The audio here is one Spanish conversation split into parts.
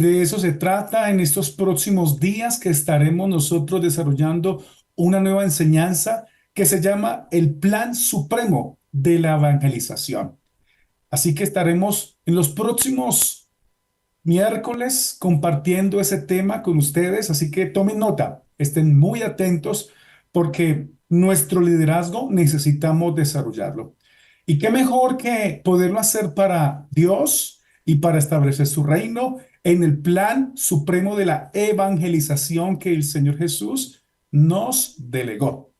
De eso se trata en estos próximos días que estaremos nosotros desarrollando una nueva enseñanza que se llama el Plan Supremo de la Evangelización. Así que estaremos en los próximos miércoles compartiendo ese tema con ustedes, así que tomen nota, estén muy atentos porque nuestro liderazgo necesitamos desarrollarlo. Y qué mejor que poderlo hacer para Dios y para establecer su reino en el plan supremo de la evangelización que el Señor Jesús nos delegó.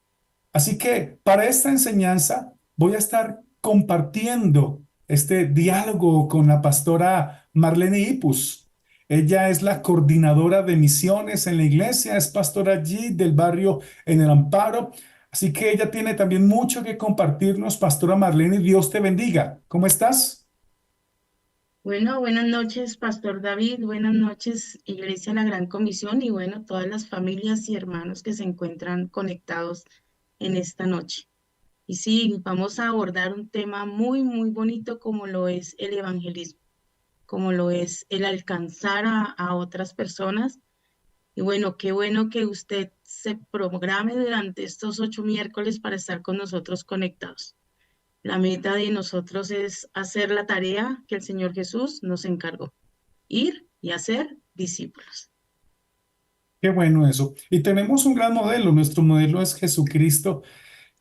Así que para esta enseñanza voy a estar compartiendo este diálogo con la pastora Marlene Ipus. Ella es la coordinadora de misiones en la iglesia, es pastora allí del barrio en el Amparo. Así que ella tiene también mucho que compartirnos. Pastora Marlene, Dios te bendiga. ¿Cómo estás? Bueno, buenas noches, Pastor David. Buenas noches, Iglesia La Gran Comisión y bueno, todas las familias y hermanos que se encuentran conectados en esta noche. Y sí, vamos a abordar un tema muy, muy bonito como lo es el evangelismo, como lo es el alcanzar a otras personas. Y qué bueno que usted se programe durante estos 8 miércoles para estar con nosotros conectados. La meta de nosotros es hacer la tarea que el Señor Jesús nos encargó, ir y hacer discípulos. Qué bueno eso. Y tenemos un gran modelo. Nuestro modelo es Jesucristo.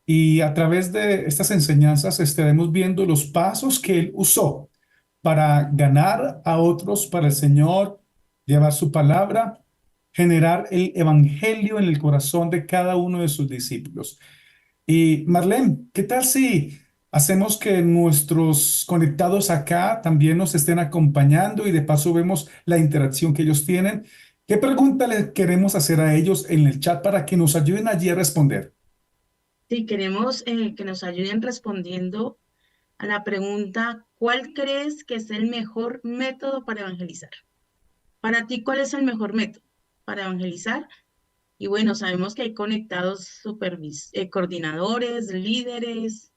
Y a través de estas enseñanzas estaremos viendo los pasos que Él usó para ganar a otros para el Señor, llevar su palabra, generar el evangelio en el corazón de cada uno de sus discípulos. Y Marlene, ¿qué tal si hacemos que nuestros conectados acá también nos estén acompañando y de paso vemos la interacción que ellos tienen? ¿Qué pregunta le queremos hacer a ellos en el chat para que nos ayuden allí a responder? Si queremos que nos ayuden respondiendo a la pregunta, ¿cuál crees que es el mejor método para evangelizar? Para ti, ¿cuál es el mejor método para evangelizar? Y bueno, sabemos que hay conectados coordinadores, líderes,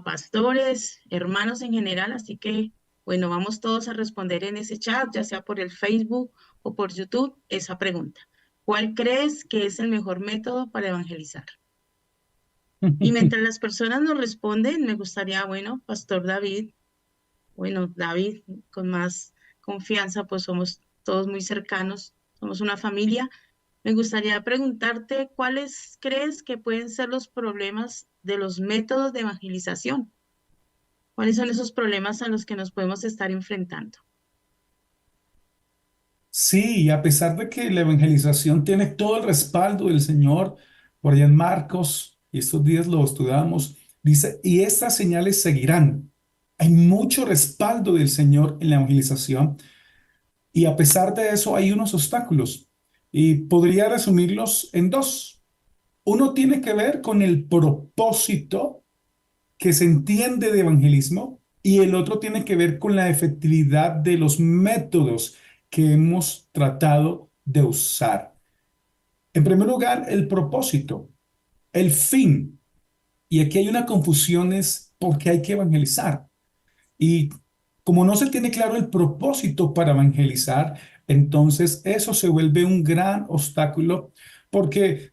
pastores, hermanos en general, así que bueno, vamos todos a responder en ese chat, ya sea por el Facebook o por YouTube, esa pregunta. ¿Cuál crees que es el mejor método para evangelizar? Y mientras las personas nos responden, me gustaría, bueno, Pastor David, bueno, David, con más confianza, pues somos todos muy cercanos, somos una familia. Me gustaría preguntarte cuáles crees que pueden ser los problemas de los métodos de evangelización. ¿Cuáles son esos problemas a los que nos podemos estar enfrentando? Sí, y a pesar de que la evangelización tiene todo el respaldo del Señor, por allá en Marcos, y estos días lo estudiamos, dice, y estas señales seguirán. Hay mucho respaldo del Señor en la evangelización, y a pesar de eso hay unos obstáculos, y podría resumirlos en dos. Uno tiene que ver con el propósito que se entiende de evangelismo y el otro tiene que ver con la efectividad de los métodos que hemos tratado de usar. En primer lugar, el propósito, el fin. Y aquí hay una confusión es porque hay que evangelizar. Y como no se tiene claro el propósito para evangelizar, entonces eso se vuelve un gran obstáculo porque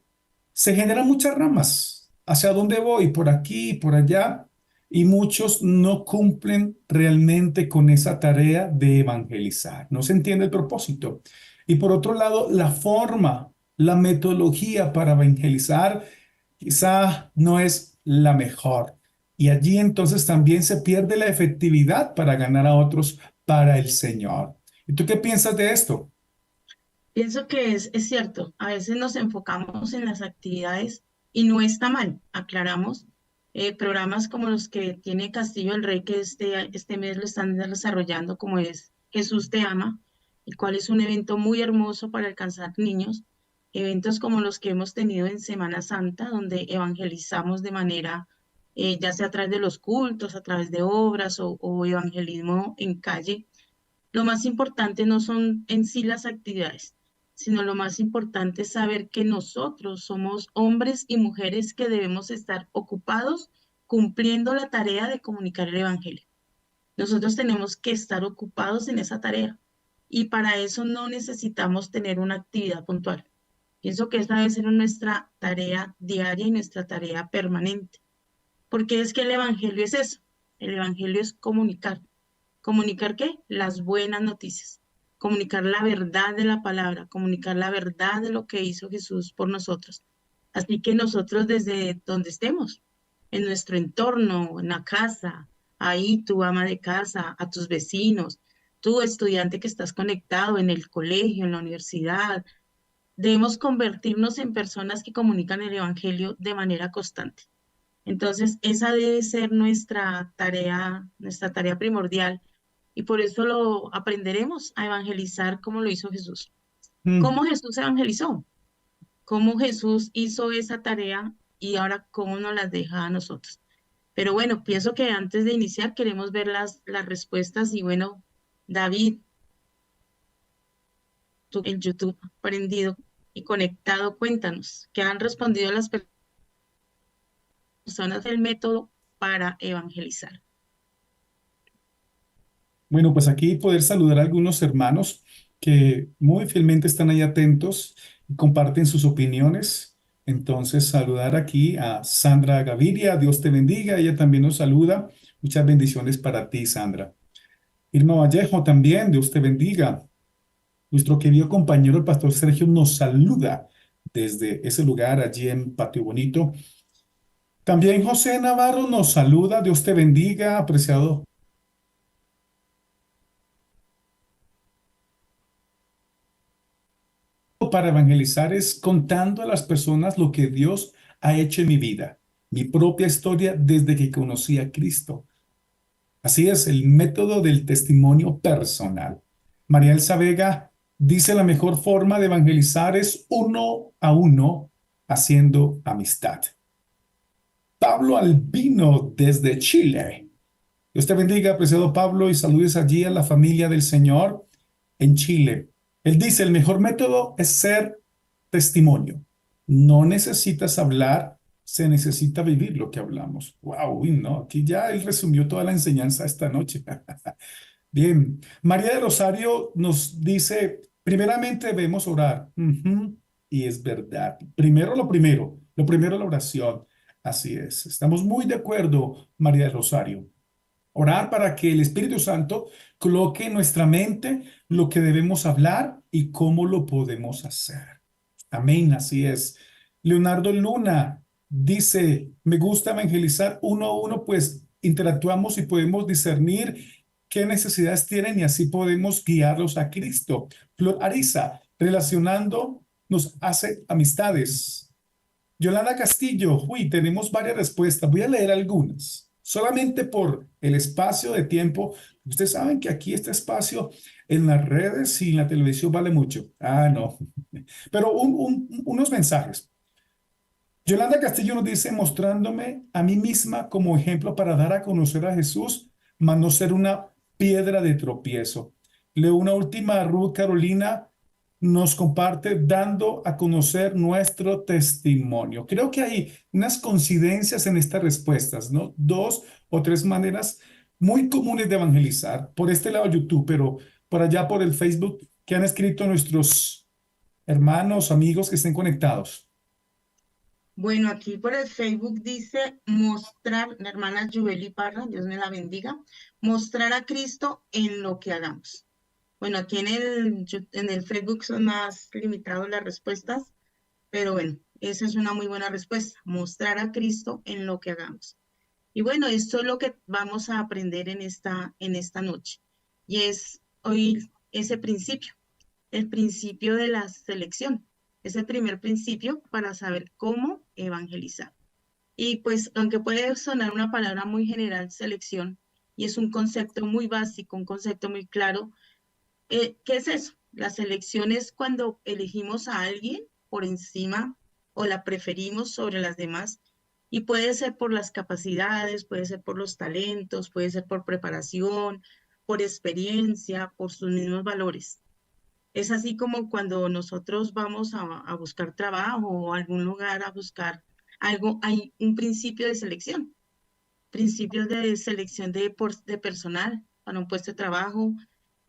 se generan muchas ramas. ¿Hacia dónde voy? Por aquí, por allá. Y muchos no cumplen realmente con esa tarea de evangelizar. No se entiende el propósito. Y por otro lado, la forma, la metodología para evangelizar quizá no es la mejor. Y allí entonces también se pierde la efectividad para ganar a otros para el Señor. ¿Y tú qué piensas de esto? Pienso que es cierto, a veces nos enfocamos en las actividades y no está mal, aclaramos. Programas como los que tiene Castillo el Rey, que este mes lo están desarrollando, como es Jesús te ama, el cual es un evento muy hermoso para alcanzar niños. Eventos como los que hemos tenido en Semana Santa, donde evangelizamos de manera, ya sea a través de los cultos, a través de obras o evangelismo en calle. Lo más importante no son en sí las actividades, sino lo más importante es saber que nosotros somos hombres y mujeres que debemos estar ocupados cumpliendo la tarea de comunicar el Evangelio. Nosotros tenemos que estar ocupados en esa tarea. y para eso no necesitamos tener una actividad puntual. Pienso que esa debe ser nuestra tarea diaria y nuestra tarea permanente, porque es que el Evangelio es eso, el Evangelio es comunicar. ¿Comunicar qué? Las buenas noticias, comunicar la verdad de la palabra, comunicar la verdad de lo que hizo Jesús por nosotros. Así que nosotros desde donde estemos, en nuestro entorno, en la casa, ahí tu ama de casa, a tus vecinos, tú estudiante que estás conectado en el colegio, en la universidad, debemos convertirnos en personas que comunican el Evangelio de manera constante. Entonces, esa debe ser nuestra tarea primordial y por eso lo aprenderemos a evangelizar como lo hizo Jesús. Mm. ¿Cómo Jesús evangelizó? ¿Cómo Jesús hizo esa tarea y ahora cómo nos las deja a nosotros? Pero bueno, pienso que antes de iniciar queremos ver las respuestas y bueno, David, tú en YouTube aprendido y conectado, cuéntanos, ¿qué han respondido las personas del método para evangelizar? Bueno, pues aquí poder saludar a algunos hermanos que muy fielmente están ahí atentos y comparten sus opiniones. Entonces, saludar aquí a Sandra Gaviria, Dios te bendiga, ella también nos saluda. Muchas bendiciones para ti, Sandra. Irma Vallejo también, Dios te bendiga. Nuestro querido compañero el pastor Sergio nos saluda desde ese lugar allí en Patio Bonito. También José Navarro nos saluda, Dios te bendiga, apreciado. Para evangelizar es contando a las personas lo que Dios ha hecho en mi vida, mi propia historia desde que conocí a Cristo. Así es, el método del testimonio personal. María Elsa Vega dice la mejor forma de evangelizar es uno a uno haciendo amistad. Pablo Albino desde Chile. Dios te bendiga, apreciado Pablo, y saludes allí a la familia del Señor en Chile. Él dice, el mejor método es ser testimonio. No necesitas hablar, se necesita vivir lo que hablamos. Wow, uy, no, aquí ya él resumió toda la enseñanza esta noche. Bien, María de Rosario nos dice, primeramente debemos orar. Ujú. Y es verdad. Lo primero la oración. Así es. Estamos muy de acuerdo, María de Rosario. Orar para que el Espíritu Santo coloque en nuestra mente lo que debemos hablar y cómo lo podemos hacer. Amén, así es. Leonardo Luna dice, me gusta evangelizar uno a uno, pues interactuamos y podemos discernir qué necesidades tienen y así podemos guiarlos a Cristo. Flor Ariza, relacionando, nos hace amistades. Yolanda Castillo, uy, tenemos varias respuestas. Voy a leer algunas, solamente por el espacio de tiempo. Ustedes saben que aquí este espacio en las redes y en la televisión vale mucho. Ah, no. Pero unos mensajes. Yolanda Castillo nos dice, mostrándome a mí misma como ejemplo para dar a conocer a Jesús, mas no ser una piedra de tropiezo. Leo una última, Ruth Carolina nos comparte dando a conocer nuestro testimonio. Creo que hay unas coincidencias en estas respuestas, ¿no? Dos o tres maneras muy comunes de evangelizar. Por este lado YouTube, pero por allá por el Facebook, que han escrito nuestros hermanos, amigos que estén conectados. Bueno, aquí por el Facebook dice mostrar, la hermana Yubeli Parra, Dios me la bendiga, mostrar a Cristo en lo que hagamos. Bueno, aquí en el Facebook son más limitadas las respuestas, pero bueno, esa es una muy buena respuesta, mostrar a Cristo en lo que hagamos. Y bueno, esto es lo que vamos a aprender en esta noche. Y es hoy ese principio, el principio de la selección. Es el primer principio para saber cómo evangelizar. Y pues, aunque puede sonar una palabra muy general, selección, y es un concepto muy básico, un concepto muy claro, ¿qué es eso? La selección es cuando elegimos a alguien por encima o la preferimos sobre las demás. Y puede ser por las capacidades, puede ser por los talentos, puede ser por preparación, por experiencia, por sus mismos valores. Es así como cuando nosotros vamos a buscar trabajo o algún lugar a buscar algo, hay un principio de selección, principios de selección de personal para un puesto de trabajo,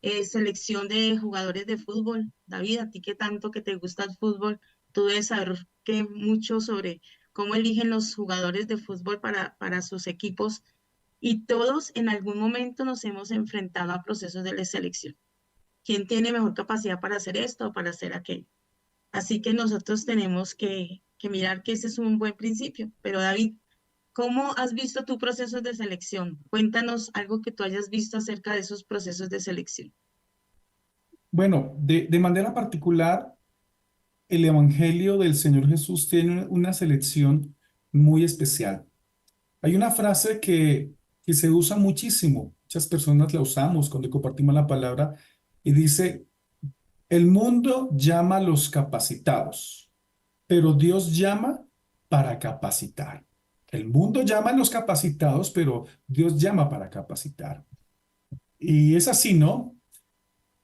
selección de jugadores de fútbol. David, a ti que tanto que te gusta el fútbol, tú debes saber que mucho sobre cómo eligen los jugadores de fútbol para sus equipos y todos en algún momento nos hemos enfrentado a procesos de selección. ¿Quién tiene mejor capacidad para hacer esto o para hacer aquello? Así que nosotros tenemos que mirar que ese es un buen principio. Pero David, ¿cómo has visto tu procesos de selección? Cuéntanos algo que tú hayas visto acerca de esos procesos de selección. Bueno, de manera particular, el Evangelio del Señor Jesús tiene una selección muy especial. Hay una frase que se usa muchísimo, muchas personas la usamos cuando compartimos la palabra y dice, el mundo llama a los capacitados, pero Dios llama para capacitar. El mundo llama a los capacitados, pero Dios llama para capacitar. Y es así, ¿no?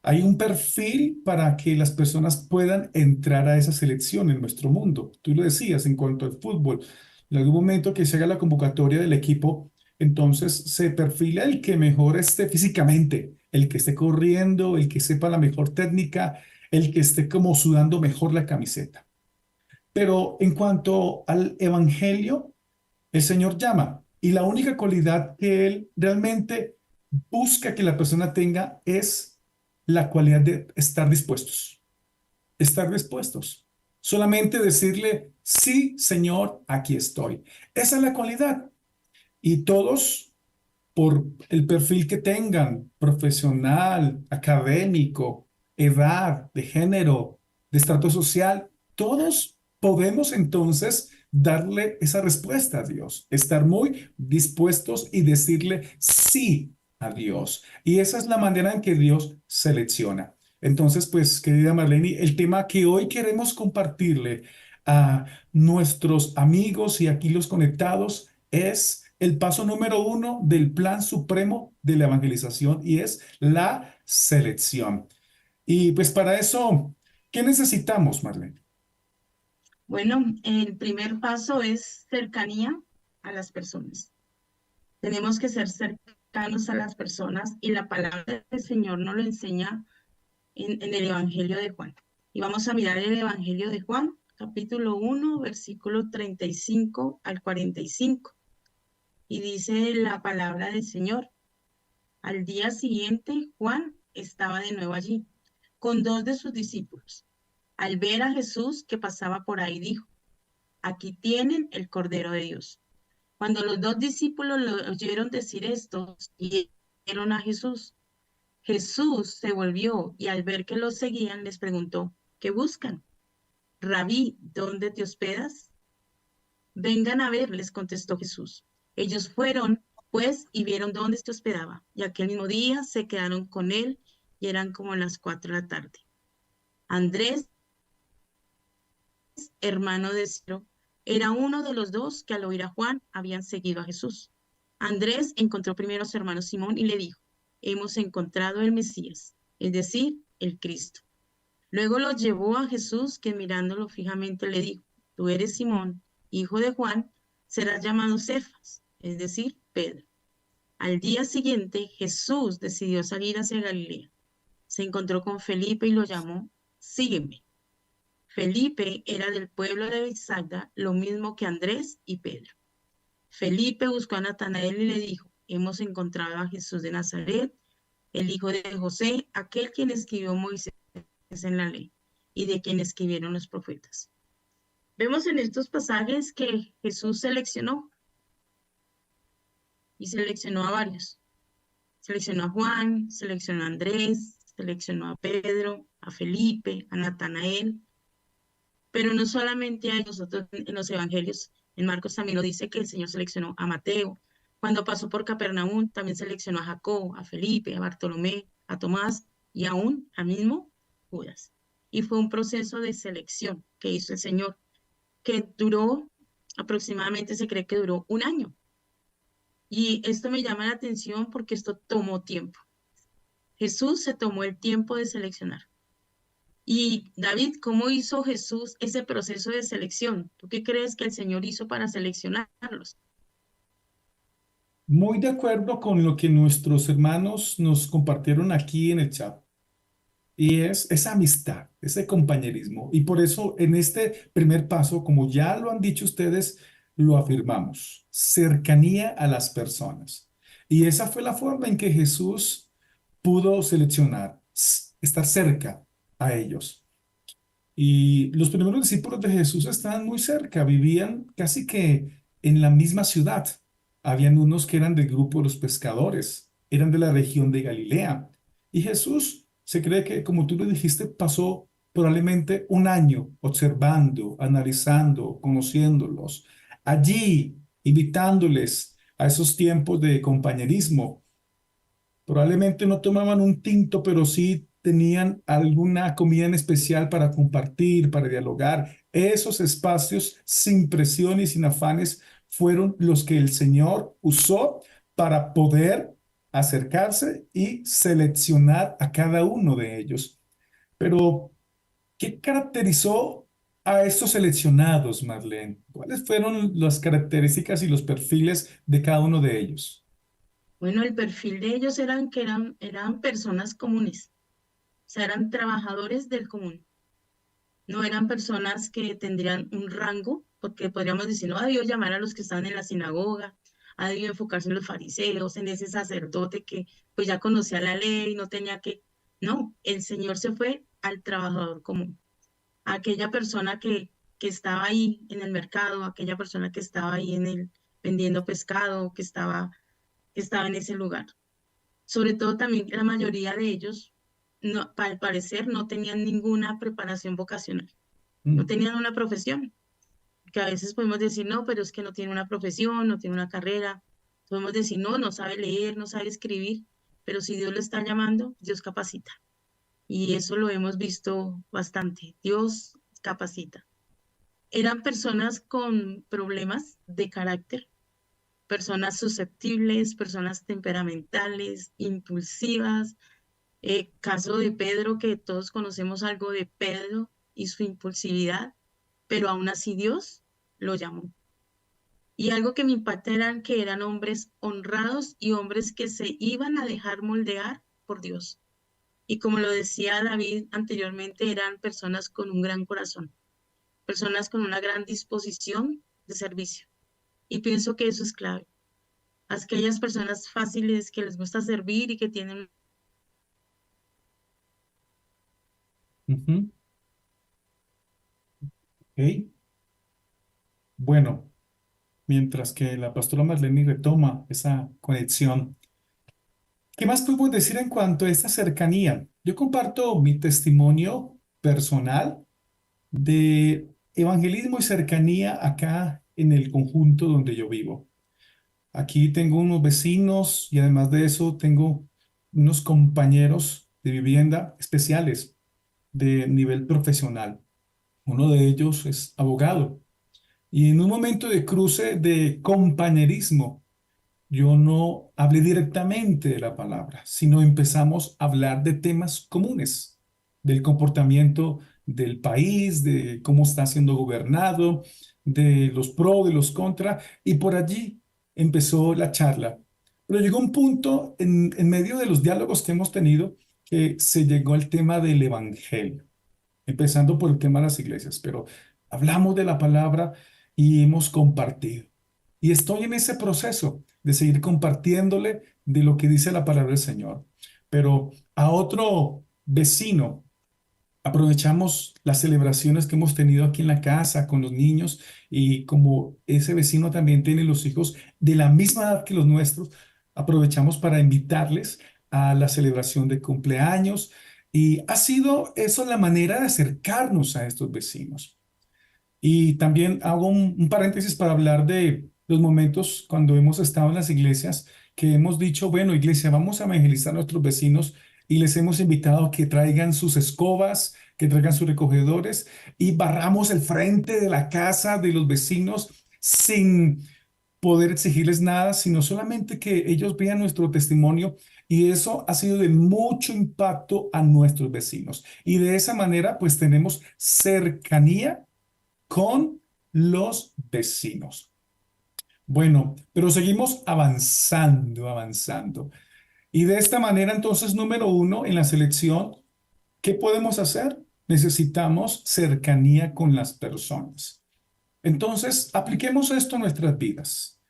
Hay un perfil para que las personas puedan entrar a esa selección en nuestro mundo. Tú lo decías en cuanto al fútbol. En algún momento que se haga la convocatoria del equipo, entonces se perfila el que mejor esté físicamente, el que esté corriendo, el que sepa la mejor técnica, el que esté como sudando mejor la camiseta. Pero en cuanto al evangelio, el Señor llama y la única cualidad que Él realmente busca que la persona tenga es la cualidad de estar dispuestos, estar dispuestos. Solamente decirle, sí, Señor, aquí estoy. Esa es la cualidad. Y todos, por el perfil que tengan, profesional, académico, edad, de género, de estrato social, todos podemos entonces darle esa respuesta a Dios, estar muy dispuestos y decirle sí a Dios. Y esa es la manera en que Dios selecciona. Entonces, pues, querida Marlene, el tema que hoy queremos compartirle a nuestros amigos y aquí los conectados es el paso número uno del plan supremo de la evangelización y es la selección. Y pues para eso, ¿qué necesitamos, Marlene? Bueno, el primer paso es cercanía a las personas. Tenemos que ser cercanos a las personas y la palabra del Señor nos lo enseña en el Evangelio de Juan. Y vamos a mirar el Evangelio de Juan, capítulo 1, versículo 35 al 45. Y dice la palabra del Señor. Al día siguiente, Juan estaba de nuevo allí, con dos de sus discípulos. Al ver a Jesús que pasaba por ahí, dijo, aquí tienen el Cordero de Dios. Cuando los dos discípulos lo oyeron decir esto, siguieron a Jesús. Jesús se volvió y al ver que los seguían les preguntó, ¿qué buscan? Rabí, ¿dónde te hospedas? Vengan a ver, les contestó Jesús. Ellos fueron, pues, y vieron dónde se hospedaba, y aquel mismo día se quedaron con él y eran como las 4 de la tarde. Andrés, hermano de Ciro, era uno de los dos que al oír a Juan habían seguido a Jesús. Andrés encontró primero a su hermano Simón y le dijo, hemos encontrado el Mesías, es decir, el Cristo. Luego lo llevó a Jesús, que mirándolo fijamente le dijo, tú eres Simón, hijo de Juan, serás llamado Cefas, es decir, Pedro. Al día siguiente, Jesús decidió salir hacia Galilea. Se encontró con Felipe y lo llamó, sígueme. Felipe era del pueblo de Bethsaida, lo mismo que Andrés y Pedro. Felipe buscó a Natanael y le dijo, hemos encontrado a Jesús de Nazaret, el hijo de José, aquel quien escribió Moisés en la ley y de quien escribieron los profetas. Vemos en estos pasajes que Jesús seleccionó y seleccionó a varios. Seleccionó a Juan, seleccionó a Andrés, seleccionó a Pedro, a Felipe, a Natanael, pero no solamente hay nosotros en los evangelios, en Marcos también lo dice que el Señor seleccionó a Mateo. Cuando pasó por Capernaum, también seleccionó a Jacob, a Felipe, a Bartolomé, a Tomás y aún al mismo Judas. Y fue un proceso de selección que hizo el Señor, que duró aproximadamente, se cree que duró un año. Y esto me llama la atención porque esto tomó tiempo. Jesús se tomó el tiempo de seleccionar. Y David, ¿cómo hizo Jesús ese proceso de selección? ¿Tú qué crees que el Señor hizo para seleccionarlos? Muy de acuerdo con lo que nuestros hermanos nos compartieron aquí en el chat. Y es esa amistad, ese compañerismo. Y por eso en este primer paso, como ya lo han dicho ustedes, lo afirmamos, cercanía a las personas. Y esa fue la forma en que Jesús pudo seleccionar, estar cerca a ellos. Y los primeros discípulos de Jesús estaban muy cerca, vivían casi que en la misma ciudad. Habían unos que eran del grupo de los pescadores, eran de la región de Galilea. Y Jesús se cree que, como tú lo dijiste, pasó probablemente un año observando, analizando, conociéndolos, allí invitándoles a esos tiempos de compañerismo. Probablemente no tomaban un tinto, pero sí tenían alguna comida en especial para compartir, para dialogar. Esos espacios sin presión y sin afanes fueron los que el Señor usó para poder acercarse y seleccionar a cada uno de ellos. Pero, ¿qué caracterizó a estos seleccionados, Marlene? ¿Cuáles fueron las características y los perfiles de cada uno de ellos? Bueno, el perfil de ellos eran personas comunes, o sea, eran trabajadores del común. No eran personas que tendrían un rango, porque podríamos decir, no, ha debido llamar a los que estaban en la sinagoga, ha debido enfocarse en los fariseos, en ese sacerdote que pues ya conocía la ley, no tenía que... No, el Señor se fue al trabajador común, a aquella persona que estaba ahí en el mercado, aquella persona que estaba ahí en el vendiendo pescado, que estaba en ese lugar. Sobre todo también que la mayoría de ellos, no, al parecer, no tenían ninguna preparación vocacional, no Mm, tenían una profesión, que a veces podemos decir, no, pero es que no tiene una profesión, no tiene una carrera, podemos decir, no, no sabe leer, no sabe escribir, pero si Dios lo está llamando, Dios capacita. Y eso lo hemos visto bastante, Dios capacita. Eran personas con problemas de carácter, personas susceptibles, personas temperamentales, impulsivas. Caso de Pedro, que todos conocemos algo de Pedro y su impulsividad, pero aún así Dios lo llamó. Y algo que me impacta eran que eran hombres honrados y hombres que se iban a dejar moldear por Dios. Y como lo decía David anteriormente, eran personas con un gran corazón, personas con una gran disposición de servicio. Y pienso que eso es clave. Aquellas personas fáciles que les gusta servir y que tienen... ujú, ok. Bueno, mientras que la pastora Marlene retoma esa conexión, ¿qué más podemos decir en cuanto a esta cercanía? Yo comparto mi testimonio personal de evangelismo y cercanía acá en el conjunto donde yo vivo. Aquí tengo unos vecinos y además de eso tengo unos compañeros de vivienda especiales de nivel profesional. Uno de ellos es abogado y en un momento de cruce de compañerismo, yo no hablé directamente de la palabra, sino empezamos a hablar de temas comunes, del comportamiento del país, de cómo está siendo gobernado, de los pros, de los contra, y por allí empezó la charla. Pero llegó un punto en medio de los diálogos que hemos tenido que se llegó al tema del evangelio, empezando por el tema de las iglesias, pero hablamos de la palabra y hemos compartido. Y estoy en ese proceso de seguir compartiéndole de lo que dice la palabra del Señor. Pero a otro vecino, aprovechamos las celebraciones que hemos tenido aquí en la casa con los niños y como ese vecino también tiene los hijos de la misma edad que los nuestros, aprovechamos para invitarles a la celebración de cumpleaños y ha sido eso la manera de acercarnos a estos vecinos. Y también hago un paréntesis para hablar de los momentos cuando hemos estado en las iglesias, que hemos dicho, bueno, iglesia, vamos a evangelizar a nuestros vecinos y les hemos invitado a que traigan sus escobas, que traigan sus recogedores y barramos el frente de la casa de los vecinos sin poder exigirles nada, sino solamente que ellos vean nuestro testimonio y eso ha sido de mucho impacto a nuestros vecinos. Y de esa manera, pues tenemos cercanía con los vecinos. Bueno, pero seguimos avanzando, avanzando. Y de esta manera, entonces, número uno, en la selección, ¿qué podemos hacer? Necesitamos cercanía con las personas. Entonces, apliquemos esto a nuestras vidas.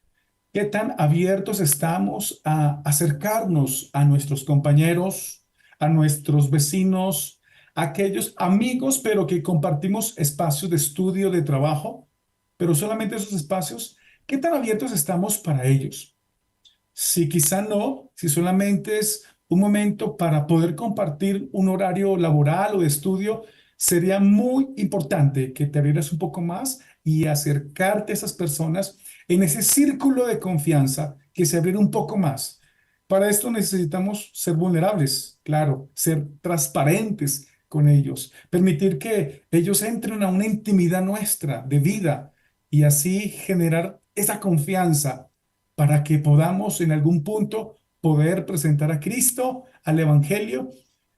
¿Qué tan abiertos estamos a acercarnos a nuestros compañeros, a nuestros vecinos, a aquellos amigos, pero que compartimos espacios de estudio, de trabajo, pero solamente esos espacios? ¿Qué tan abiertos estamos para ellos? Si quizá no, si solamente es un momento para poder compartir un horario laboral o de estudio, sería muy importante que te abrieras un poco más y acercarte a esas personas en ese círculo de confianza, que se abriera un poco más. Para esto necesitamos ser vulnerables, claro, ser transparentes con ellos, permitir que ellos entren a una intimidad nuestra de vida y así generar esa confianza para que podamos en algún punto poder presentar a Cristo, al Evangelio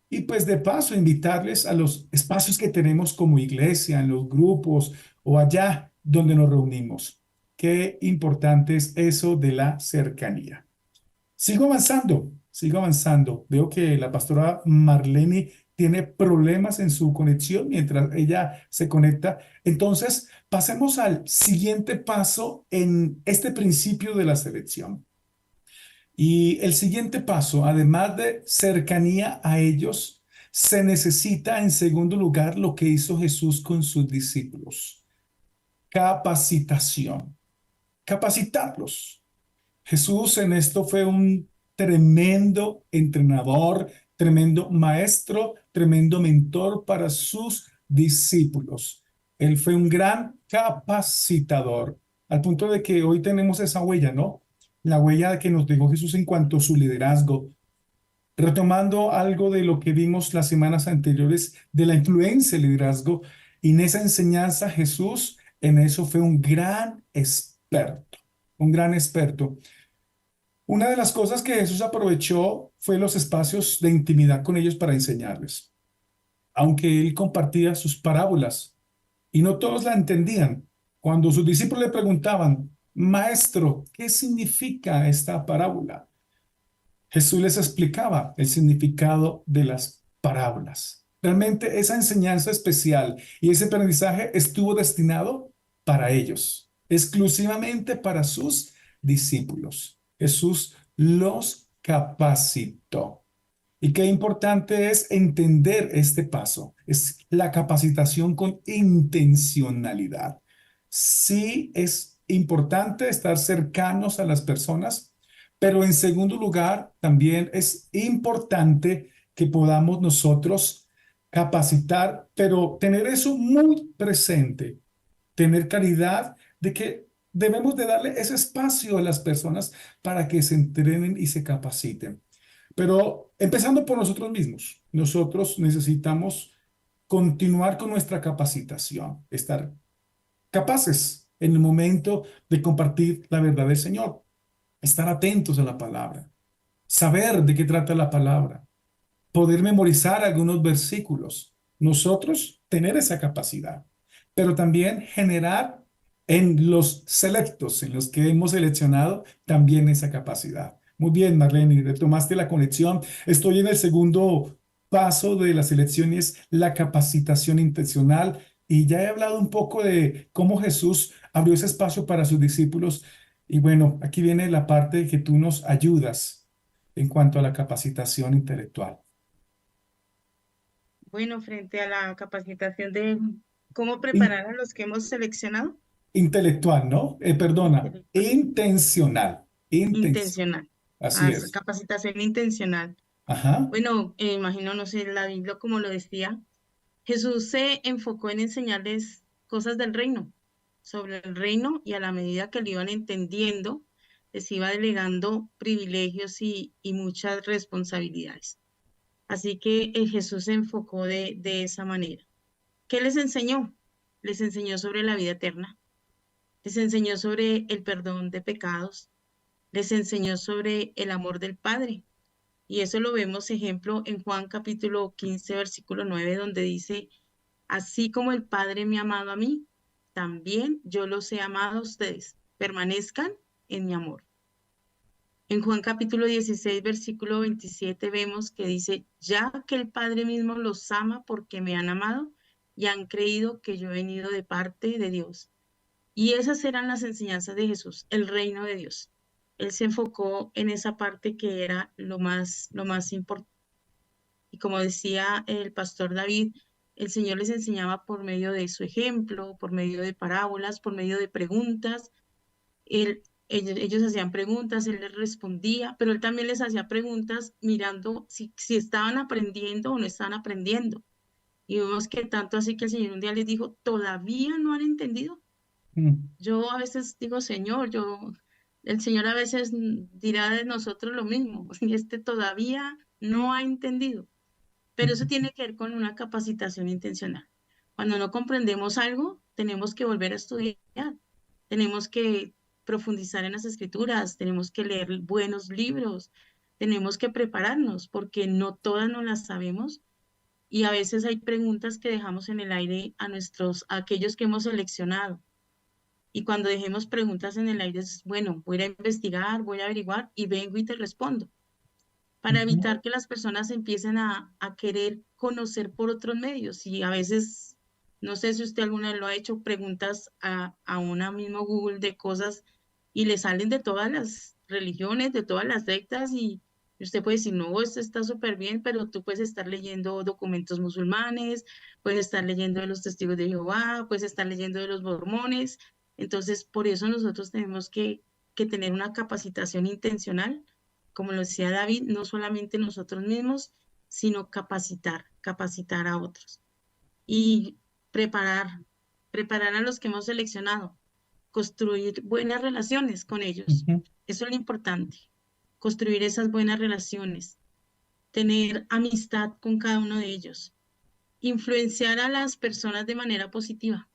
y pues de paso invitarles a los espacios que tenemos como iglesia, en los grupos o allá donde nos reunimos. Qué importante es eso de la cercanía. Sigo avanzando, sigo avanzando. Veo que la pastora Marlene tiene problemas en su conexión mientras ella se conecta. Entonces, pasemos al siguiente paso en este principio de la selección. Y el siguiente paso, además de cercanía a ellos, se necesita en segundo lugar lo que hizo Jesús con sus discípulos: capacitación, capacitarlos. Jesús en esto fue un tremendo entrenador, tremendo maestro, tremendo mentor para sus discípulos. Él fue un gran capacitador, al punto de que hoy tenemos esa huella, ¿no? La huella que nos dejó Jesús en cuanto a su liderazgo. Retomando algo de lo que vimos las semanas anteriores de la influencia del liderazgo, y en esa enseñanza Jesús en eso fue un gran experto, un gran experto. Una de las cosas que Jesús aprovechó fue los espacios de intimidad con ellos para enseñarles, aunque él compartía sus parábolas y no todos la entendían. Cuando sus discípulos le preguntaban: Maestro, ¿qué significa esta parábola? Jesús les explicaba el significado de las parábolas. Realmente esa enseñanza especial y ese aprendizaje estuvo destinado para ellos, exclusivamente para sus discípulos. Jesús los capacitó. Y qué importante es entender este paso. Es la capacitación con intencionalidad. Sí es importante estar cercanos a las personas, pero en segundo lugar, también es importante que podamos nosotros capacitar, pero tener eso muy presente, tener claridad de que debemos de darle ese espacio a las personas para que se entrenen y se capaciten. Pero empezando por nosotros mismos, nosotros necesitamos continuar con nuestra capacitación, estar capaces en el momento de compartir la verdad del Señor, estar atentos a la palabra, saber de qué trata la palabra, poder memorizar algunos versículos. Nosotros tener esa capacidad, pero también generar en los selectos, en los que hemos seleccionado, también esa capacidad. Muy bien, Marlene, retomaste la conexión. Estoy en el segundo paso de la selección y es la capacitación intencional. Y ya he hablado un poco de cómo Jesús abrió ese espacio para sus discípulos. Y bueno, aquí viene la parte que tú nos ayudas en cuanto a la capacitación intelectual. Bueno, frente a la capacitación de cómo In- preparar a los que hemos seleccionado, intelectual, ¿no? Perdona, intelectual, intencional. Intencional. intencional, Así es. capacitación intencional. Ajá. Bueno, imagino, no sé, la Biblia como lo decía, Jesús se enfocó en enseñarles cosas del reino, sobre el reino, y a la medida que lo iban entendiendo, les iba delegando privilegios y muchas responsabilidades. Así que Jesús se enfocó de esa manera. ¿Qué les enseñó? Les enseñó sobre la vida eterna, les enseñó sobre el perdón de pecados, les enseñó sobre el amor del Padre. Y eso lo vemos ejemplo en Juan capítulo 15, versículo 9, donde dice: así como el Padre me ha amado a mí, también yo los he amado a ustedes. Permanezcan en mi amor. En Juan capítulo 16, versículo 27 vemos que dice, ya que el Padre mismo los ama porque me han amado y han creído que yo he venido de parte de Dios. Y esas eran las enseñanzas de Jesús, el reino de Dios. Él se enfocó en esa parte que era lo más importante. Y como decía el pastor David, el Señor les enseñaba por medio de su ejemplo, por medio de parábolas, por medio de preguntas. Ellos hacían preguntas, él les respondía, pero él también les hacía preguntas mirando si estaban aprendiendo o no estaban aprendiendo. Y vemos que tanto así que el Señor un día les dijo, ¿todavía no han entendido? Mm, Yo a veces digo, Señor, el Señor a veces dirá de nosotros lo mismo, y este todavía no ha entendido, pero eso mm, tiene que ver con una capacitación intencional. Cuando no comprendemos algo, tenemos que volver a estudiar, tenemos que profundizar en las escrituras, tenemos que leer buenos libros, tenemos que prepararnos, porque no todas nos las sabemos y a veces hay preguntas que dejamos en el aire a aquellos que hemos seleccionado. Y cuando dejemos preguntas en el aire, es bueno, voy a investigar, voy a averiguar y vengo y te respondo, para ujú, evitar que las personas empiecen a querer conocer por otros medios. Y a veces, no sé si usted alguna vez lo ha hecho, preguntas a una misma Google de cosas y le salen de todas las religiones, de todas las sectas y usted puede decir, no, esto está súper bien, pero tú puedes estar leyendo documentos musulmanes, puedes estar leyendo de los testigos de Jehová, puedes estar leyendo de los mormones. Entonces, por eso nosotros tenemos que tener una capacitación intencional, como lo decía David, no solamente nosotros mismos, sino capacitar a otros y preparar, preparar a los que hemos seleccionado, construir buenas relaciones con ellos. ujú, Eso es lo importante, construir esas buenas relaciones, tener amistad con cada uno de ellos, influenciar a las personas de manera positiva.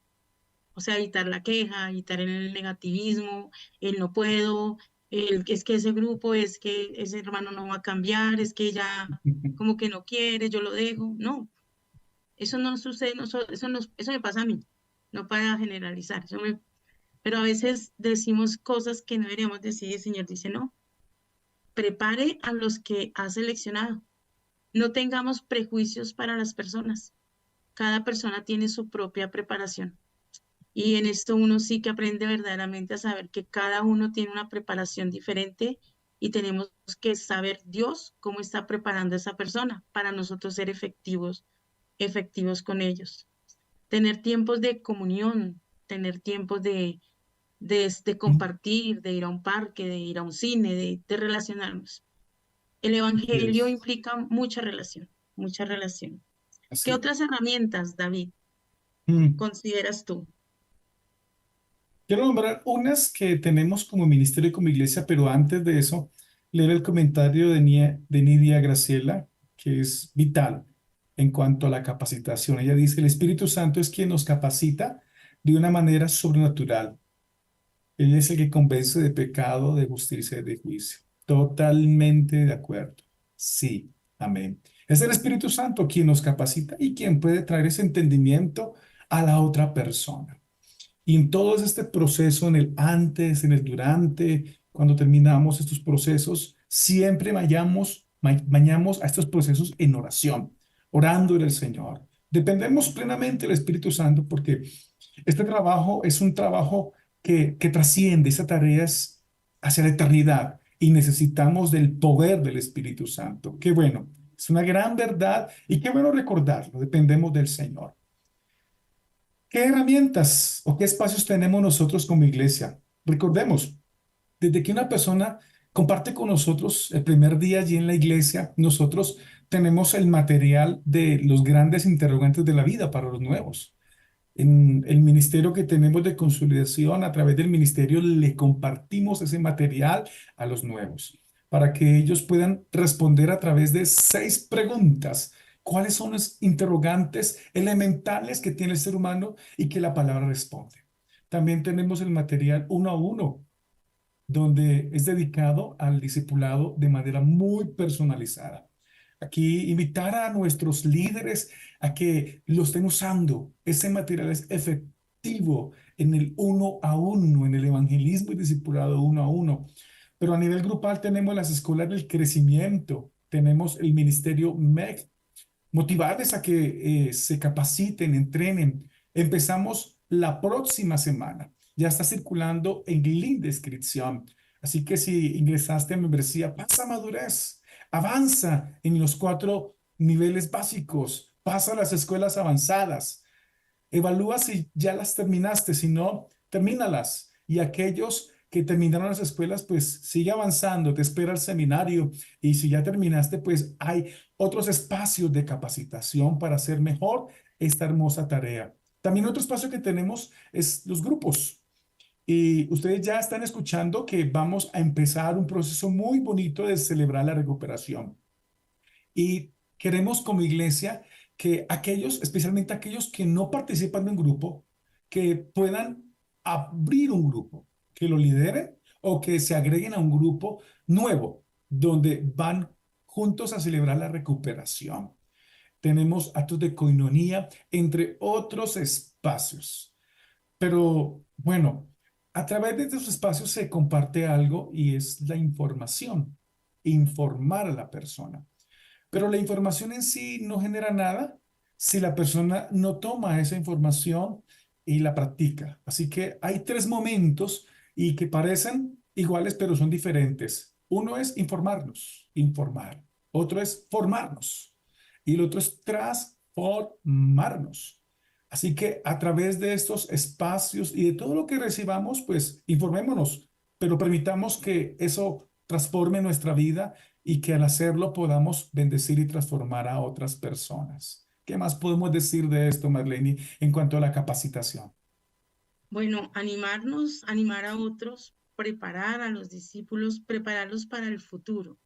O sea, evitar la queja, evitar el negativismo, el no puedo, el que es que ese grupo, es que ese hermano no va a cambiar, es que ella ujú, como que no quiere, yo lo dejo. No, eso no sucede, eso me pasa a mí, no para generalizar. Pero a veces decimos cosas que no deberíamos decir y el Señor dice, no, prepare a los que ha seleccionado. No tengamos prejuicios para las personas. Cada persona tiene su propia preparación. Y en esto uno sí que aprende verdaderamente a saber que cada uno tiene una preparación diferente y tenemos que saber Dios cómo está preparando a esa persona para nosotros ser efectivos con ellos. Tener tiempos de comunión, tener tiempos de ujú. compartir, de ir a un parque, de ir a un cine, de relacionarnos. El Así evangelio es, implica mucha relación, mucha relación. ¿Qué así es. otras herramientas, David, Mm. consideras tú? Quiero nombrar unas que tenemos como ministerio y como iglesia, pero antes de eso, leer el comentario de Nidia Graciela, que es vital en cuanto a la capacitación. Ella dice, el Espíritu Santo es quien nos capacita de una manera sobrenatural. Él es el que convence de pecado, de justicia y de juicio. Totalmente de acuerdo. Sí, amén. Es el Espíritu Santo quien nos capacita y quien puede traer ese entendimiento a la otra persona. Y en todo este proceso, en el antes, en el durante, cuando terminamos estos procesos, siempre vayamos a estos procesos en oración, orando en el Señor. Dependemos plenamente del Espíritu Santo porque este trabajo es un trabajo que trasciende, esa tarea es hacia la eternidad y necesitamos del poder del Espíritu Santo. Qué bueno, es una gran verdad y qué bueno recordarlo, dependemos del Señor. ¿Qué herramientas o qué espacios tenemos nosotros como iglesia? Recordemos, desde que una persona comparte con nosotros el primer día allí en la iglesia, nosotros tenemos el material de los grandes interrogantes de la vida para los nuevos. En el ministerio que tenemos de consolidación, a través del ministerio, le compartimos ese material a los nuevos para que ellos puedan responder a través de 6 preguntas. ¿Cuáles son los interrogantes elementales que tiene el ser humano y que la palabra responde? También tenemos el material uno a uno, donde es dedicado al discipulado de manera muy personalizada. Aquí invitar a nuestros líderes a que lo estén usando. Ese material es efectivo. activo en el uno a uno, en el evangelismo y discipulado uno a uno. Pero a nivel grupal tenemos las escuelas del crecimiento, tenemos el ministerio MEC, motivarles a que se capaciten, entrenen. Empezamos la próxima semana. Ya está circulando en link de inscripción. Así que si ingresaste a membresía, pasa madurez, avanza en los 4 niveles básicos, pasa a las escuelas avanzadas. Evalúa si ya las terminaste, si no, termínalas. Y aquellos que terminaron las escuelas, pues sigue avanzando, te espera el seminario. Y si ya terminaste, pues hay otros espacios de capacitación para hacer mejor esta hermosa tarea. También otro espacio que tenemos es los grupos. Y ustedes ya están escuchando que vamos a empezar un proceso muy bonito de celebrar la recuperación. Y queremos como iglesia que aquellos, especialmente aquellos que no participan de un grupo, que puedan abrir un grupo, que lo lideren o que se agreguen a un grupo nuevo, donde van juntos a celebrar la recuperación. Tenemos actos de coinonía, entre otros espacios. Pero bueno, a través de estos espacios se comparte algo y es la información, informar a la persona. Pero la información en sí no genera nada si la persona no toma esa información y la practica. Así que hay 3 momentos y que parecen iguales, pero son diferentes. Uno es informarnos, informar. Otro es formarnos. Y el otro es transformarnos. Así que a través de estos espacios y de todo lo que recibamos, pues informémonos, pero permitamos que eso transforme nuestra vida y que al hacerlo podamos bendecir y transformar a otras personas. ¿Qué más podemos decir de esto, Marlene, en cuanto a la capacitación? Bueno, animarnos, animar a otros, preparar a los discípulos, prepararlos para el futuro,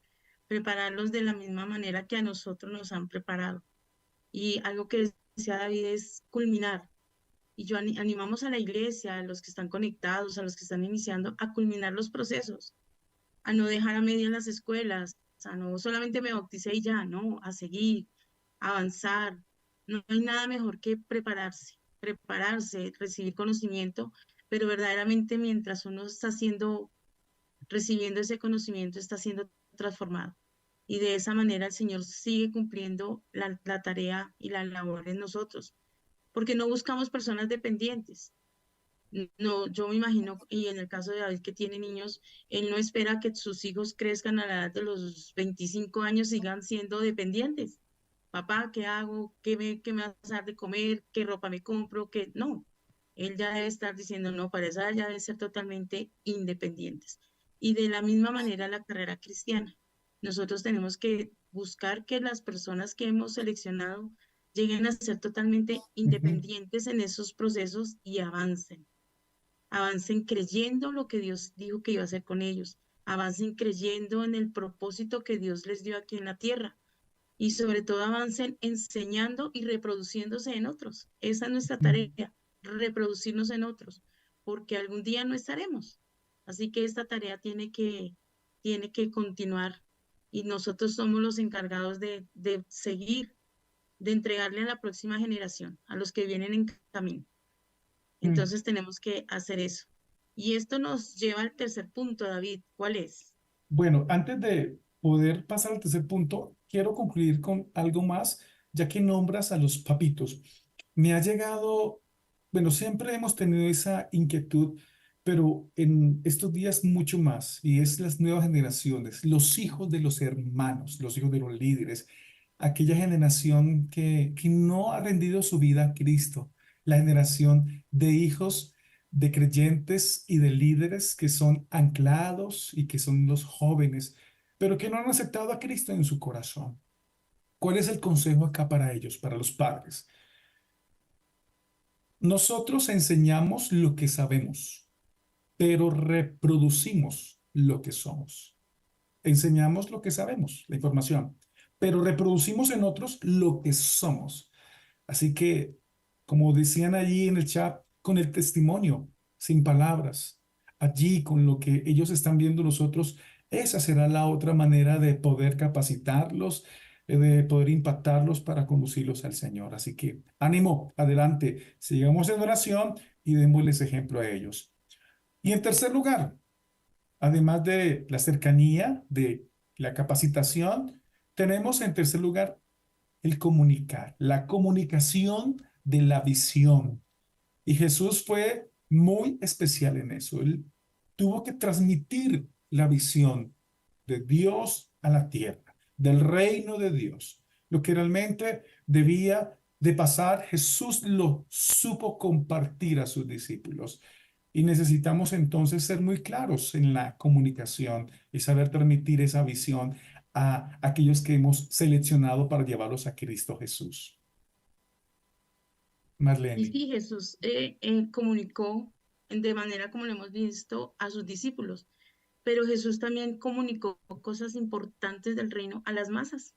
prepararlos de la misma manera que a nosotros nos han preparado. Y algo que decía David es culminar. Y yo animamos a la iglesia, a los que están conectados, a los que están iniciando, a culminar los procesos, a no dejar a medias las escuelas, a no solamente me bauticé y ya, no, a seguir, a avanzar. No hay nada mejor que prepararse, recibir conocimiento, pero verdaderamente mientras uno está haciendo, recibiendo ese conocimiento, está siendo transformado. Y de esa manera el Señor sigue cumpliendo la tarea y la labor en nosotros, porque no buscamos personas dependientes. No, yo me imagino, y en el caso de David que tiene niños, él no espera que sus hijos crezcan a la edad de los 25 años, sigan siendo dependientes. Papá, ¿qué hago? ¿Qué me vas a dar de comer? ¿Qué ropa me compro? ¿Qué? No, él ya debe estar diciendo, no, para esa edad ya deben ser totalmente independientes. Y de la misma manera la carrera cristiana. Nosotros tenemos que buscar que las personas que hemos seleccionado lleguen a ser totalmente Ujú, independientes en esos procesos y avancen creyendo lo que Dios dijo que iba a hacer con ellos, avancen creyendo en el propósito que Dios les dio aquí en la tierra y sobre todo avancen enseñando y reproduciéndose en otros. Esa es nuestra ujú. tarea, reproducirnos en otros, porque algún día no estaremos. Así que esta tarea tiene que continuar y nosotros somos los encargados de seguir, de entregarle a la próxima generación, a los que vienen en camino. Mm. Entonces tenemos que hacer eso. Y esto nos lleva al tercer punto, David. ¿Cuál es? Bueno, antes de poder pasar al tercer punto, quiero concluir con algo más, ya que nombras a los papitos. Me ha llegado, bueno, siempre hemos tenido esa inquietud, pero en estos días mucho más, y es las nuevas generaciones, los hijos de los hermanos, los hijos de los líderes, aquella generación que no ha rendido su vida a Cristo, la generación de hijos de creyentes y de líderes que son anclados y que son los jóvenes, pero que no han aceptado a Cristo en su corazón. ¿Cuál es el consejo acá para ellos, para los padres? Nosotros enseñamos lo que sabemos, pero reproducimos lo que somos. Enseñamos lo que sabemos, la información, pero reproducimos en otros lo que somos. Así que, como decían allí en el chat, con el testimonio, sin palabras, allí con lo que ellos están viendo nosotros, esa será la otra manera de poder capacitarlos, de poder impactarlos para conducirlos al Señor. Así que ánimo, adelante, sigamos en oración y démosles ejemplo a ellos. Y en tercer lugar, además de la cercanía, de la capacitación, tenemos en tercer lugar el comunicar, la comunicación de la visión. Y Jesús fue muy especial en eso. Él tuvo que transmitir la visión de Dios a la tierra, del reino de Dios. Lo que realmente debía de pasar, Jesús lo supo compartir a sus discípulos. Y necesitamos entonces ser muy claros en la comunicación y saber transmitir esa visión a aquellos que hemos seleccionado para llevarlos a Cristo Jesús. Y Marlene. sí, Jesús comunicó de manera como lo hemos visto a sus discípulos, pero Jesús también comunicó cosas importantes del reino a las masas.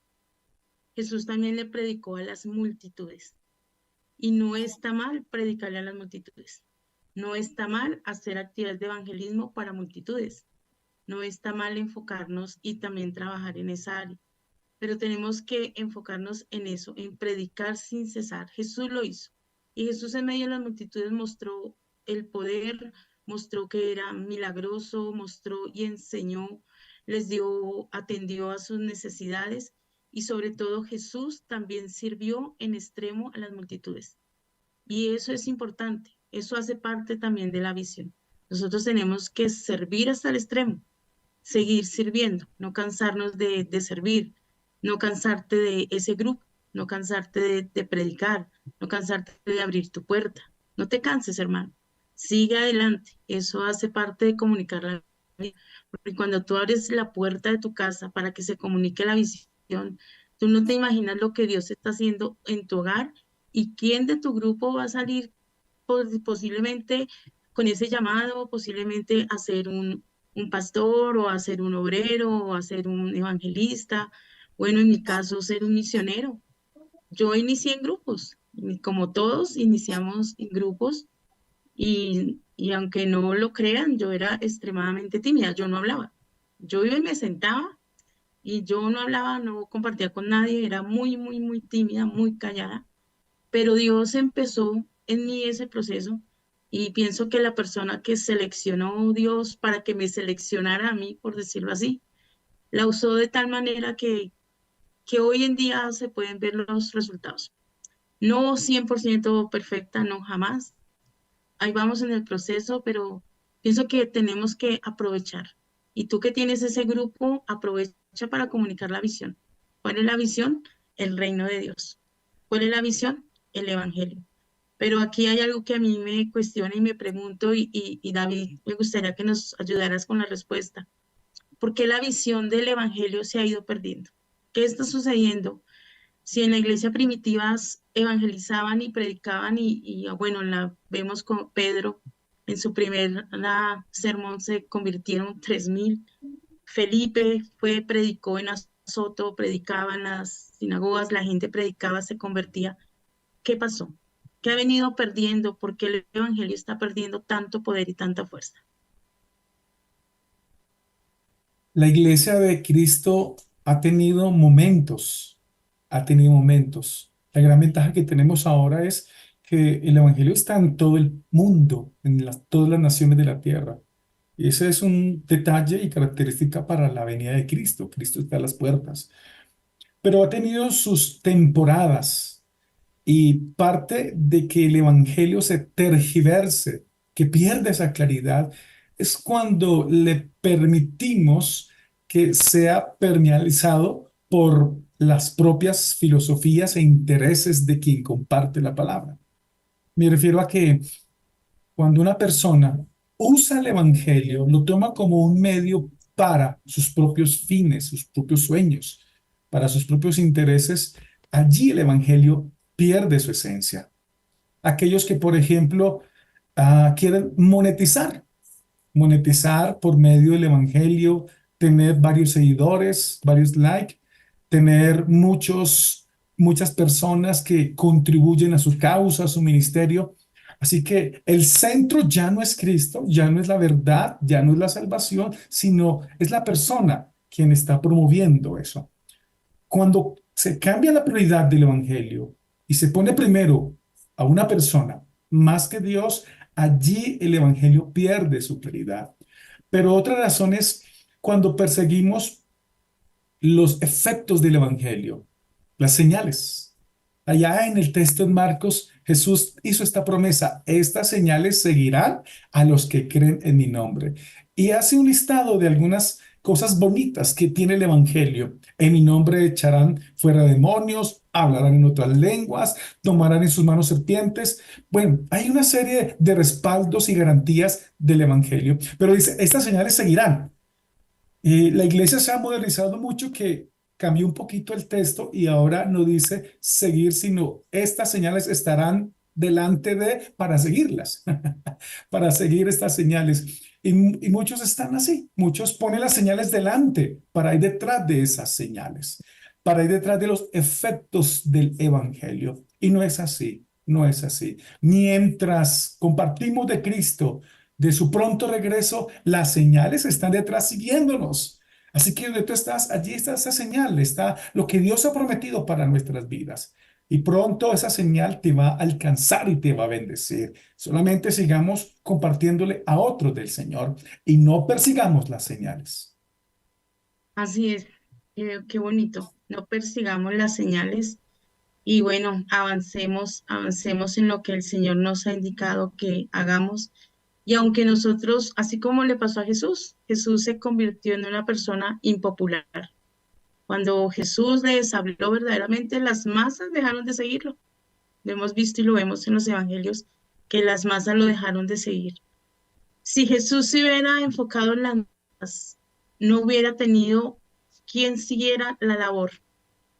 Jesús también le predicó a las multitudes. Y no está mal predicarle a las multitudes. No está mal hacer actividades de evangelismo para multitudes. No está mal enfocarnos y también trabajar en esa área. Pero tenemos que enfocarnos en eso, en predicar sin cesar. Jesús lo hizo. Y Jesús en medio de las multitudes mostró el poder, mostró que era milagroso, mostró y enseñó, les dio, atendió a sus necesidades y sobre todo Jesús también sirvió en extremo a las multitudes. Y eso es importante, eso hace parte también de la visión. Nosotros tenemos que servir hasta el extremo, seguir sirviendo, no cansarnos de servir, no cansarte de ese grupo, no cansarte de predicar, no cansarte de abrir tu puerta. No te canses, hermano. Sigue adelante. Eso hace parte de comunicar la vida. Porque cuando tú abres la puerta de tu casa para que se comunique la visión, tú no te imaginas lo que Dios está haciendo en tu hogar y quién de tu grupo va a salir posiblemente con ese llamado, posiblemente a ser un pastor o a ser un obrero o a ser un evangelista. Bueno, en mi caso, ser un misionero. Yo inicié en grupos, y como todos, iniciamos en grupos y aunque no lo crean, yo era extremadamente tímida, yo no hablaba. Yo iba y me sentaba y yo no hablaba, no compartía con nadie, era muy, muy, muy tímida, muy callada, pero Dios empezó en mí ese proceso y pienso que la persona que seleccionó Dios para que me seleccionara a mí, por decirlo así, la usó de tal manera que hoy en día se pueden ver los resultados. No 100% perfecta, no jamás. Ahí vamos en el proceso, pero pienso que tenemos que aprovechar. Y tú que tienes ese grupo, aprovecha para comunicar la visión. ¿Cuál es la visión? El reino de Dios. ¿Cuál es la visión? El evangelio. Pero aquí hay algo que a mí me cuestiona y me pregunto, y David, me gustaría que nos ayudaras con la respuesta. ¿Por qué la visión del evangelio se ha ido perdiendo? ¿Qué está sucediendo? Si en la iglesia primitivas evangelizaban y predicaban bueno, la vemos con Pedro, en su primer sermón se convirtieron 3.000. Felipe fue, predicó en Azoto, predicaba en las sinagogas, la gente predicaba, se convertía. ¿Qué pasó? ¿Qué ha venido perdiendo? ¿Por qué el evangelio está perdiendo tanto poder y tanta fuerza? La iglesia de Cristo ha tenido momentos. La gran ventaja que tenemos ahora es que el Evangelio está en todo el mundo, en todas las naciones de la tierra. Y ese es un detalle y característica para la venida de Cristo. Cristo está a las puertas. Pero ha tenido sus temporadas y parte de que el Evangelio se tergiverse, que pierda esa claridad, es cuando le permitimos que sea permealizado por las propias filosofías e intereses de quien comparte la palabra. Me refiero a que cuando una persona usa el Evangelio, lo toma como un medio para sus propios fines, sus propios sueños, para sus propios intereses, allí el Evangelio pierde su esencia. Aquellos que, por ejemplo, quieren monetizar por medio del Evangelio, tener varios seguidores, varios likes, tener muchas personas que contribuyen a su causa, a su ministerio. Así que el centro ya no es Cristo, ya no es la verdad, ya no es la salvación, sino es la persona quien está promoviendo eso. Cuando se cambia la prioridad del evangelio y se pone primero a una persona más que Dios, allí el evangelio pierde su prioridad. Pero otra razón es cuando perseguimos los efectos del evangelio, las señales. Allá en el texto en Marcos, Jesús hizo esta promesa: estas señales seguirán a los que creen en mi nombre. Y hace un listado de algunas cosas bonitas que tiene el evangelio. En mi nombre echarán fuera demonios, hablarán en otras lenguas, tomarán en sus manos serpientes. Bueno, hay una serie de respaldos y garantías del evangelio, pero dice, estas señales seguirán. La iglesia se ha modernizado mucho, que cambió un poquito el texto y ahora no dice seguir, sino estas señales estarán delante de para seguirlas, para seguir estas señales. Y muchos están así, muchos ponen las señales delante para ir detrás de esas señales, para ir detrás de los efectos del evangelio. Y no es así, no es así. Mientras compartimos de Cristo, de su pronto regreso, las señales están detrás siguiéndonos. Así que donde tú estás, allí está esa señal, está lo que Dios ha prometido para nuestras vidas. Y pronto esa señal te va a alcanzar y te va a bendecir. Solamente sigamos compartiéndole a otros del Señor y no persigamos las señales. Así es, qué bonito. No persigamos las señales y bueno, avancemos en lo que el Señor nos ha indicado que hagamos. Y aunque nosotros, así como le pasó a Jesús, Jesús se convirtió en una persona impopular. Cuando Jesús les habló verdaderamente, las masas dejaron de seguirlo. Lo hemos visto y lo vemos en los evangelios, que las masas lo dejaron de seguir. Si Jesús se hubiera enfocado en las masas, no hubiera tenido quien siguiera la labor,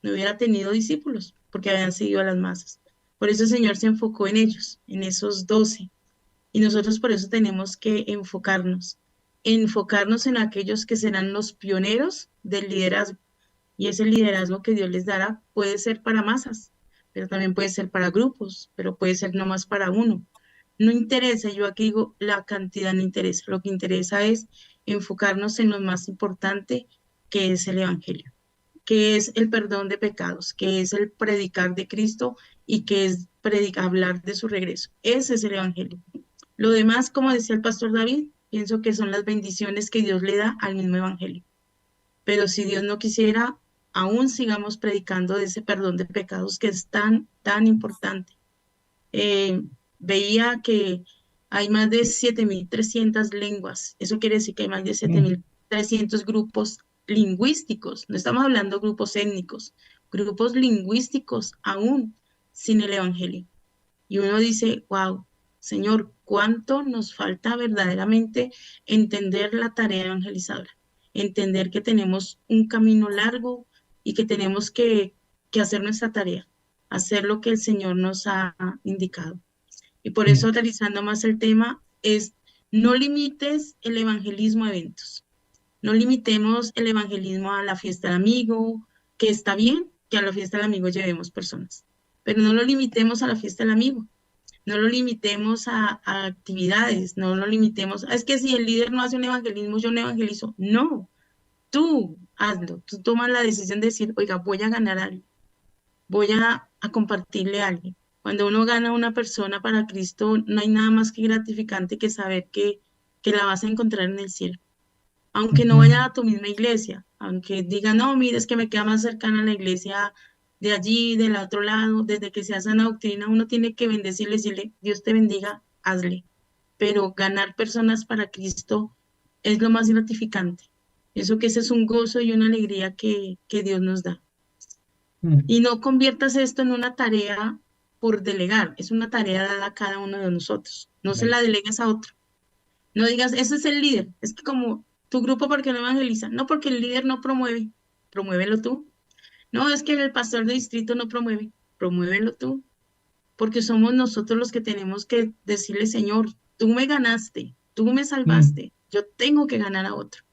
no hubiera tenido discípulos, porque habían seguido a las masas. Por eso el Señor se enfocó en ellos, en esos 12. Y nosotros por eso tenemos que enfocarnos en aquellos que serán los pioneros del liderazgo. Y ese liderazgo que Dios les dará puede ser para masas, pero también puede ser para grupos, pero puede ser no más para uno. No interesa, yo aquí digo, la cantidad no interesa. Lo que interesa es enfocarnos en lo más importante, que es el Evangelio, que es el perdón de pecados, que es el predicar de Cristo y que es hablar de su regreso. Ese es el Evangelio. Lo demás, como decía el pastor David, pienso que son las bendiciones que Dios le da al mismo Evangelio. Pero si Dios no quisiera, aún sigamos predicando de ese perdón de pecados que es tan, tan importante. Eh, Veía que hay más de 7.300 lenguas. Eso quiere decir que hay más de siete Mm. mil trescientos grupos lingüísticos. No estamos hablando de grupos étnicos, grupos lingüísticos aún sin el Evangelio. Y uno dice, wow, Señor, ¿cuánto nos falta verdaderamente entender la tarea evangelizadora? Entender que tenemos un camino largo y que tenemos que hacer nuestra tarea, hacer lo que el Señor nos ha indicado. Y por eso, Mm. aterrizando más el tema, es no limites el evangelismo a eventos. No limitemos el evangelismo a la fiesta del amigo, que está bien que a la fiesta del amigo llevemos personas, pero no lo limitemos a la fiesta del amigo, no lo limitemos a actividades, no lo limitemos. Es que si el líder no hace un evangelismo, yo no evangelizo. No, tú hazlo, tú tomas la decisión de decir, oiga, voy a ganar a alguien, voy a compartirle a alguien. Cuando uno gana a una persona para Cristo, no hay nada más que gratificante que saber que la vas a encontrar en el cielo. Aunque no vaya Ujú. a tu misma iglesia, aunque diga, no, mira, es que me queda más cercana a la iglesia de allí, del otro lado, desde que se hace una doctrina, uno tiene que bendecirle, decirle, Dios te bendiga, hazle. Pero ganar personas para Cristo es lo más gratificante. Eso que ese es un gozo y una alegría que Dios nos da. Mm. Y no conviertas esto en una tarea por delegar, es una tarea dada a cada uno de nosotros. No se Amén. la delegues a otro. No digas, ese es el líder. Es que como tu grupo, ¿por qué no evangeliza? No, porque el líder no promueve. Promuévelo tú. No, es que el pastor de distrito no promueve. Promuévelo tú. Porque somos nosotros los que tenemos que decirle, Señor, tú me ganaste, tú me Mm. salvaste. Yo tengo que ganar a otro.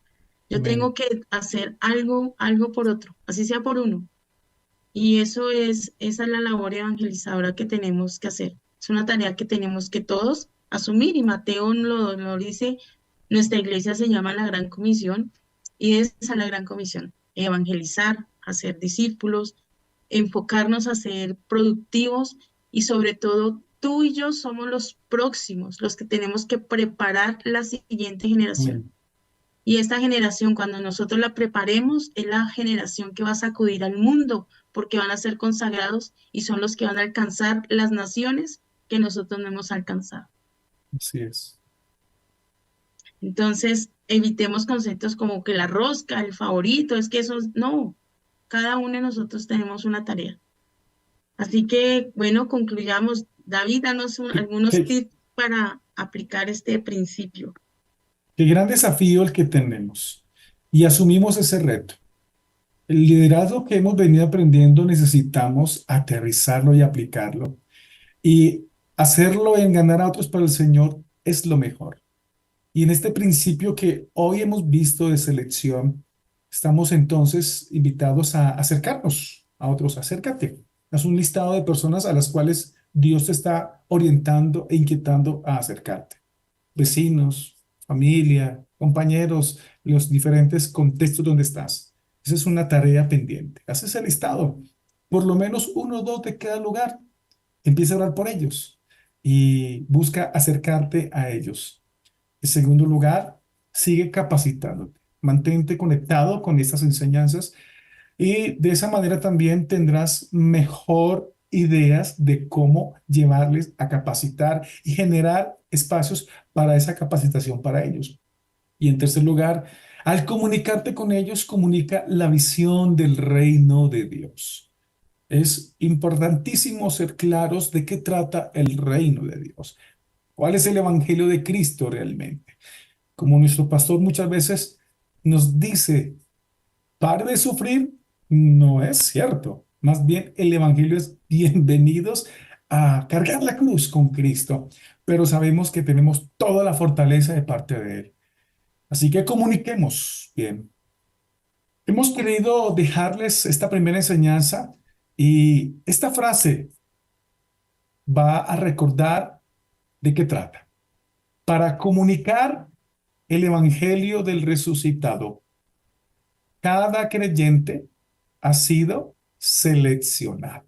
Yo tengo Amén. que hacer algo por otro, así sea por uno. Y esa es la labor evangelizadora que tenemos que hacer. Es una tarea que tenemos que todos asumir y Mateo lo dice, nuestra iglesia se llama la Gran Comisión y esa es la Gran Comisión, evangelizar, hacer discípulos, enfocarnos a ser productivos y sobre todo tú y yo somos los próximos, los que tenemos que preparar la siguiente generación. Amén. Y esta generación, cuando nosotros la preparemos, es la generación que va a sacudir al mundo, porque van a ser consagrados y son los que van a alcanzar las naciones que nosotros no hemos alcanzado. Así es. Entonces, evitemos conceptos como que la rosca, el favorito, es que eso, no, cada uno de nosotros tenemos una tarea. Así que, bueno, concluyamos. David, danos Qué, algunos qué- tips para aplicar este principio. qué gran desafío el que tenemos. Y asumimos ese reto. El liderazgo que hemos venido aprendiendo necesitamos aterrizarlo y aplicarlo. Y hacerlo en ganar a otros para el Señor es lo mejor. Y en este principio que hoy hemos visto de selección, estamos entonces invitados a acercarnos a otros. Acércate. Haz un listado de personas a las cuales Dios te está orientando e inquietando a acercarte. Vecinos, familia, compañeros, los diferentes contextos donde estás. Esa es una tarea pendiente. Haz ese listado. Por lo menos uno o dos de cada lugar. Empieza a orar por ellos y busca acercarte a ellos. En segundo lugar, sigue capacitándote. Mantente conectado con estas enseñanzas y de esa manera también tendrás mejor ideas de cómo llevarles a capacitar y generar espacios para esa capacitación para ellos. Y en tercer lugar, al comunicarte con ellos, comunica la visión del reino de Dios. Es importantísimo ser claros de qué trata el reino de Dios. ¿Cuál es el evangelio de Cristo realmente? Como nuestro pastor muchas veces nos dice, pare de sufrir, no es cierto. Más bien el evangelio es bienvenidos a cargar la cruz con Cristo, pero sabemos que tenemos toda la fortaleza de parte de Él. Así que comuniquemos bien. Hemos querido dejarles esta primera enseñanza y esta frase va a recordar de qué trata. Para comunicar el evangelio del resucitado, cada creyente ha sido seleccionado.